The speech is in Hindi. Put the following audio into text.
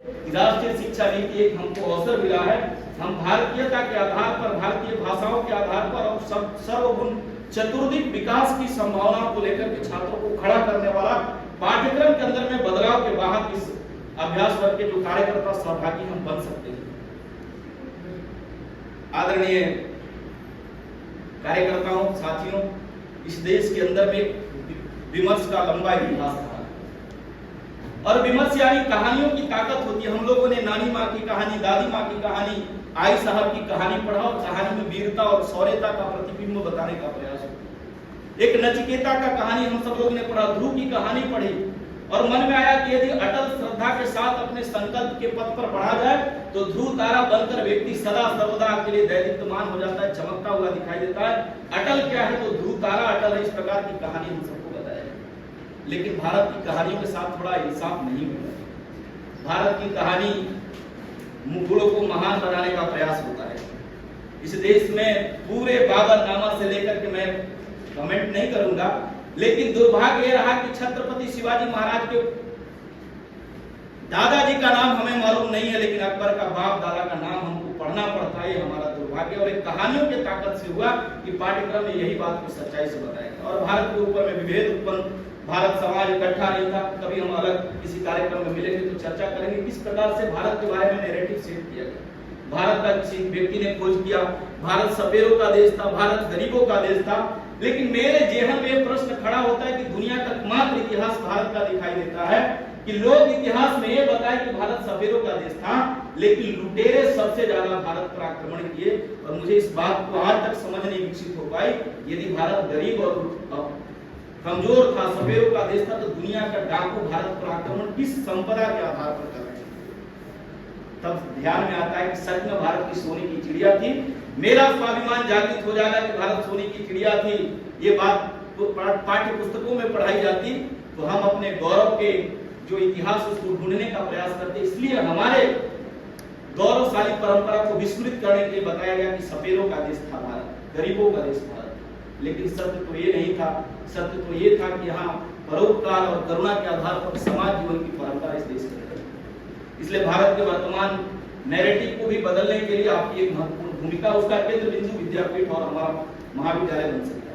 राष्ट्रीय शिक्षा नीति एक हमको अवसर मिला है। हम भारतीयता के आधार पर, भारतीय भाषाओं के आधार पर और सर्वगुण चतुर्दिक विकास की संभावनाओं को लेकर के छात्रों को खड़ा करने वाला पाठ्यक्रम के अंदर में बदलाव के बाद इस अभ्यास वर्ग के जो कार्यकर्ता सहभागी हम बन सकते हैं। आदरणीय कार्यकर्ताओं, साथियों, इस देश के अंदर में विमर्श का लंबा इतिहास था और विमर्श यानी कहानियों की ताकत होती है। हम लोगों ने नानी माँ की कहानी, दादी माँ की कहानी, आई साहब की कहानी पढ़ा और कहानी में वीरता और शौर्यता का प्रतिबिंब बताने का प्रयास हुआ। एक नचिकेता का कहानी हम सब लोगों ने पढ़ा, ध्रुव की कहानी पढ़ी और मन में आया कि यदि अटल श्रद्धा के साथ अपने संकल्प के पथ पर बढ़ा जाए तो ध्रुव तारा बनकर व्यक्ति सदा सर्वदा के लिए दैदीप्यमान हो जाता है, चमकता हुआ दिखाई देता है। अटल क्या है? तो ध्रुव तारा अटल है। इस प्रकार की कहानी हम सबको बताया। लेकिन भारत की कहानियों के साथ थोड़ा इंसाफ नहीं हुआ। भारत की कहानी मुगलों को महान बनाने का प्रयास होता है। इस देश में पूरे बाबरनामा से लेकर के मैं कमेंट नहीं करूंगा, लेकिन दुर्भाग्य यह रहा कि छत्रपति शिवाजी महाराज के दादाजी का नाम हमें मालूम नहीं है, लेकिन अकबर का बाप दादा का नाम हमको पढ़ना पड़ता है। हमारा दुर्भाग्य और एक कहानियों के ताकत से हुआ कि पाठ्यक्रम में यही बात को सच्चाई से बताएगा। और भारत के ऊपर में विभेद उत्पन्न, भारत समाज इकट्ठा नहीं था। कभी हम अलग किसी कार्यक्रम में मिलेंगे तो चर्चा करेंगे किस प्रकार से भारत के बारे में नैरेटिव सेट किया गया। भारत का किसी व्यक्ति ने खोज किया, भारत सपेरों का देश था, भारत गरीबों का देश था। लेकिन मेरे जेहन में प्रश्न खड़ा होता है कि दुनिया का एकमात्र इतिहास भारत का दिखाई देता है कि लोग इतिहास में ये बताए कि भारत सपेरों का देश था, लेकिन लुटेरे सबसे ज्यादा भारत पर आक्रमण किए। और मुझे इस बात को आज तक समझ नहीं विकसित हो पाई, यदि भारत गरीब और कमजोर था, सपेरों का देश था, तो दुनिया का डाकू भारत पर आक्रमण किस संपदा के आधार पर कर रहे थे? तब ध्यान में आता है कि सच में भारत की सोने की चिड़िया थी। मेरा स्वाभिमान जागृत हो जाएगा कि भारत सोने की चिड़िया थी। ये बात तो पाठ्य पुस्तकों में पढ़ाई जाती तो हम अपने गौरव के जो इतिहास उसको ढूंढने का प्रयास करते। इसलिए हमारे गौरवशाली परंपरा को विस्मृत करने के लिए बताया गया कि सपेरों का देश था भारत, गरीबों का देश भारत। लेकिन सत्य तो ये नहीं था। सत्य तो ये था कि यहाँ परोपकार और करुणा के आधार पर समाज जीवन की परंपरा इस देश में है। इसलिए भारत के वर्तमान नैरेटिव को भी बदलने के लिए आपकी एक महत्वपूर्ण भूमिका, उसका केंद्र बिंदु विद्यापीठ और हमारा महाविद्यालय बन सकता है।